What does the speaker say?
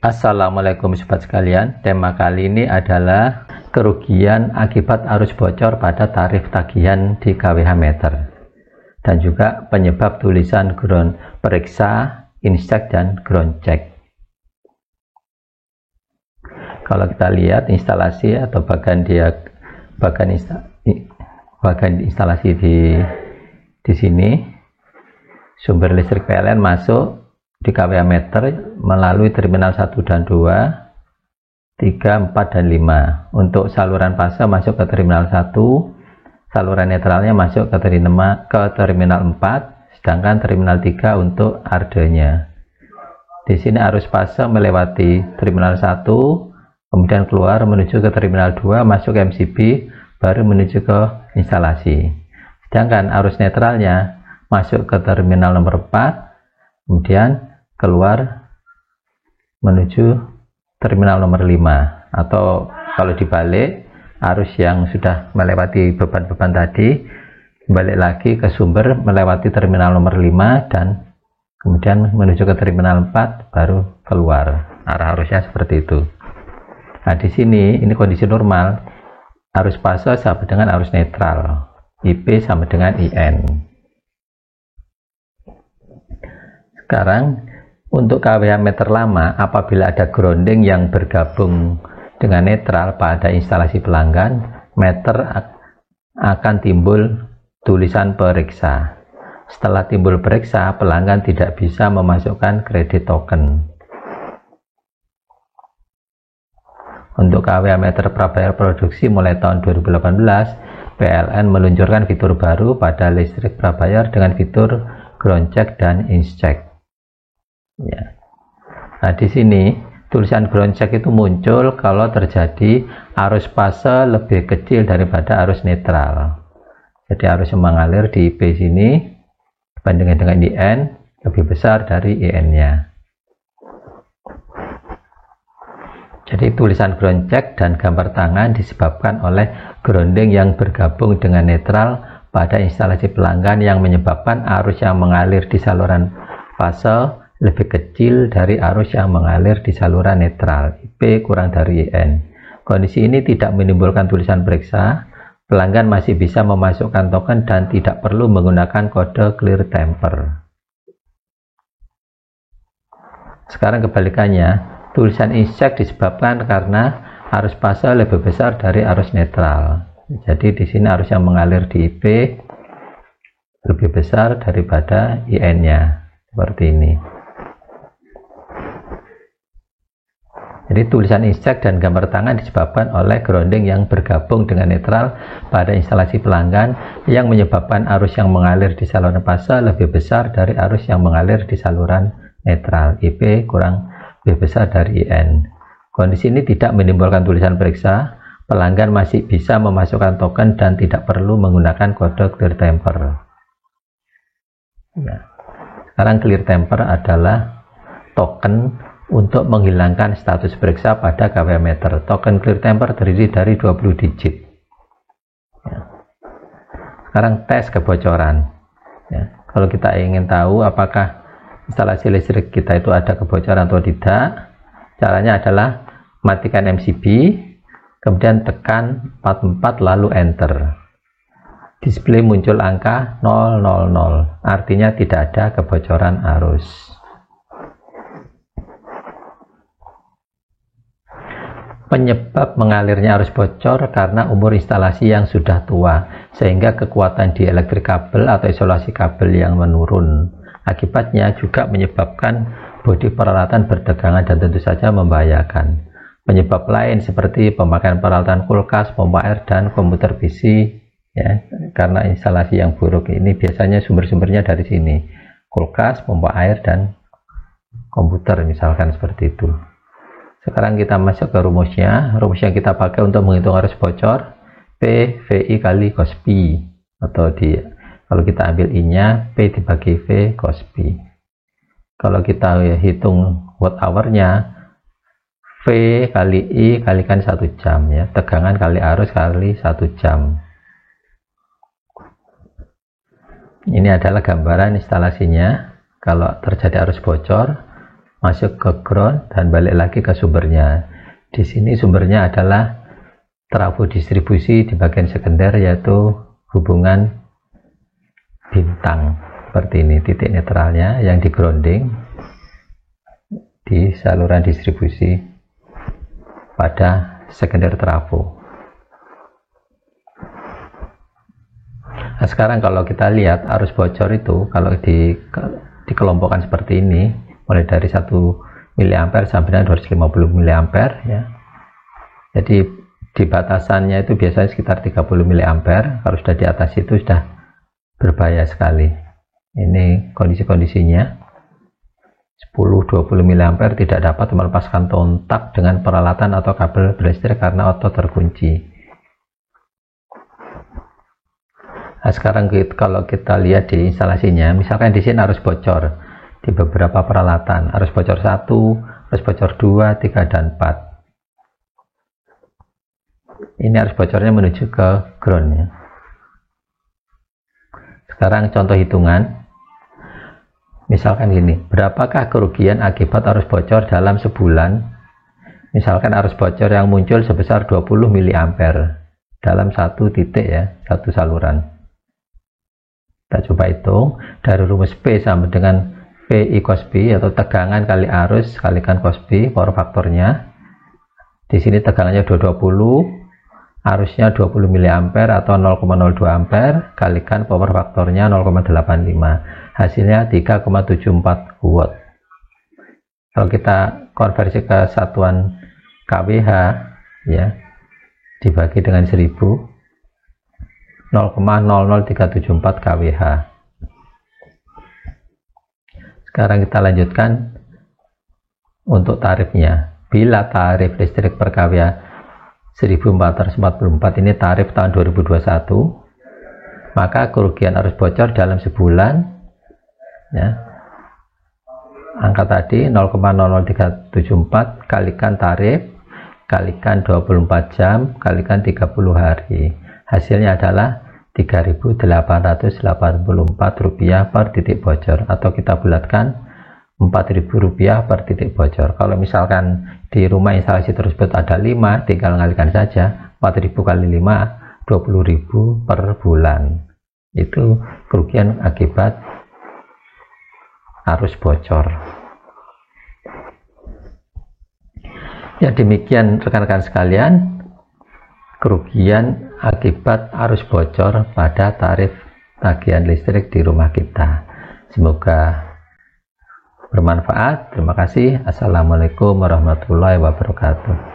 Assalamualaikum sobat sekalian. Tema kali ini adalah kerugian akibat arus bocor pada tarif tagihan di kWh meter, dan juga penyebab tulisan ground periksa, inspect, dan ground check. Kalau kita lihat instalasi atau bagian instalasi di sini, sumber listrik PLN masuk di kWh meter melalui terminal 1 dan 2, 3, 4, dan 5. Untuk saluran fase masuk ke terminal 1, saluran netralnya masuk ke terminal 4, sedangkan terminal 3 untuk arde-nya. Di sini arus fase melewati terminal 1, kemudian keluar menuju ke terminal 2, masuk ke MCB, baru menuju ke instalasi. Sedangkan arus netralnya masuk ke terminal nomor 4, kemudian keluar menuju terminal nomor 5, atau kalau dibalik, arus yang sudah melewati beban-beban tadi balik lagi ke sumber melewati terminal nomor 5 dan kemudian menuju ke terminal 4 baru keluar. Arah arusnya seperti itu. Nah, di sini ini kondisi normal, arus fase sama dengan arus netral, IP sama dengan IN. Sekarang untuk kWh meter lama, apabila ada grounding yang bergabung dengan netral pada instalasi pelanggan, meter akan timbul tulisan periksa. Setelah timbul periksa, pelanggan tidak bisa memasukkan kredit token. Untuk kWh meter prabayar produksi mulai tahun 2018, PLN meluncurkan fitur baru pada listrik prabayar dengan fitur ground check dan inspect. Ya. Nah, di sini tulisan ground check itu muncul kalau terjadi arus fase lebih kecil daripada arus netral. Jadi arus yang mengalir di IP sini dibandingkan dengan IN lebih besar dari IN-nya. Jadi tulisan ground check dan gambar tangan disebabkan oleh grounding yang bergabung dengan netral pada instalasi pelanggan yang menyebabkan arus yang mengalir di saluran fase lebih kecil dari arus yang mengalir di saluran netral, IP kurang dari IN. Kondisi ini tidak menimbulkan tulisan periksa, pelanggan masih bisa memasukkan token dan tidak perlu menggunakan kode clear temper. Sekarang kebalikannya, tulisan inspect disebabkan karena arus fase lebih besar dari arus netral. Jadi di sini arus yang mengalir di IP lebih besar daripada IN-nya, seperti ini. Jadi tulisan inspect dan gambar tangan disebabkan oleh grounding yang bergabung dengan netral pada instalasi pelanggan yang menyebabkan arus yang mengalir di saluran fase lebih besar dari arus yang mengalir di saluran netral, IP kurang lebih besar dari IN. Kondisi ini tidak menimbulkan tulisan periksa, pelanggan masih bisa memasukkan token dan tidak perlu menggunakan kode clear temper. Nah, sekarang clear temper adalah token untuk menghilangkan status periksa pada kWh meter. Token clear temper terdiri dari 20 digit. Ya. Sekarang tes kebocoran. Ya. Kalau kita ingin tahu apakah instalasi listrik kita itu ada kebocoran atau tidak, caranya adalah matikan MCB, kemudian tekan 44 lalu enter. Display muncul angka 000, artinya tidak ada kebocoran arus. Penyebab mengalirnya arus bocor karena umur instalasi yang sudah tua, sehingga kekuatan di elektrik kabel atau isolasi kabel yang menurun. Akibatnya juga menyebabkan bodi peralatan bertegangan dan tentu saja membahayakan. Penyebab lain seperti pemakaian peralatan kulkas, pompa air, dan komputer PC, ya, karena instalasi yang buruk ini biasanya sumber-sumbernya dari sini, kulkas, pompa air, dan komputer misalkan seperti itu. Sekarang kita masuk ke rumusnya. Rumus yang kita pakai untuk menghitung arus bocor, P VI kali cos P, atau kalau kita ambil I-nya, P dibagi V cos P. Kalau kita hitung watt hour-nya, V kali I kalikan 1 jam, ya, tegangan kali arus kali 1 jam. Ini adalah gambaran instalasinya. Kalau terjadi arus bocor, masuk ke ground dan balik lagi ke sumbernya. Di sini sumbernya adalah trafo distribusi di bagian sekunder, yaitu hubungan bintang seperti ini, titik netralnya yang di grounding di saluran distribusi pada sekunder trafo. Nah, sekarang kalau kita lihat arus bocor itu kalau dikelompokkan seperti ini, mulai dari 1 mA sampai dengan 250 mA ya. Jadi di batasannya itu biasanya sekitar 30 mA. Kalau sudah di atas itu sudah berbahaya sekali. Ini kondisi-kondisinya 10-20 mA tidak dapat melepaskan kontak dengan peralatan atau kabel listrik karena auto terkunci. Nah, sekarang kalau kita lihat di instalasinya, misalkan di sini arus bocor di beberapa peralatan, arus bocor 1, arus bocor 2, 3, dan 4. Ini arus bocornya menuju ke groundnya. Sekarang contoh hitungan. Misalkan gini, berapakah kerugian akibat arus bocor dalam sebulan? Misalkan arus bocor yang muncul sebesar 20 mA dalam satu titik ya, satu saluran. Kita coba hitung dari rumus P sama dengan P I cos B, atau tegangan kali arus kalikan cos B, power faktornya. Di sini tegangannya 220, arusnya 20 mA atau 0,02 ampere, kalikan power faktornya 0,85, hasilnya 3,74 watt. Kalau kita konversi ke satuan kWh ya, dibagi dengan 1000, 0,00374 kWh. Sekarang kita lanjutkan untuk tarifnya. Bila tarif listrik per kWh 1444 ini tarif tahun 2021, maka kerugian arus bocor dalam sebulan ya, angka tadi 0,00374 kalikan tarif kalikan 24 jam kalikan 30 hari, hasilnya adalah Rp3.884 per titik bocor, atau kita bulatkan Rp4.000 per titik bocor. Kalau misalkan di rumah instalasi tersebut ada 5, tinggal ngalikan saja 4.000 kali 5, 20.000 per bulan. Itu kerugian akibat arus bocor. Ya, demikian rekan-rekan sekalian, kerugian akibat arus bocor pada tarif tagihan listrik di rumah kita. Semoga bermanfaat. Terima kasih. Assalamualaikum warahmatullahi wabarakatuh.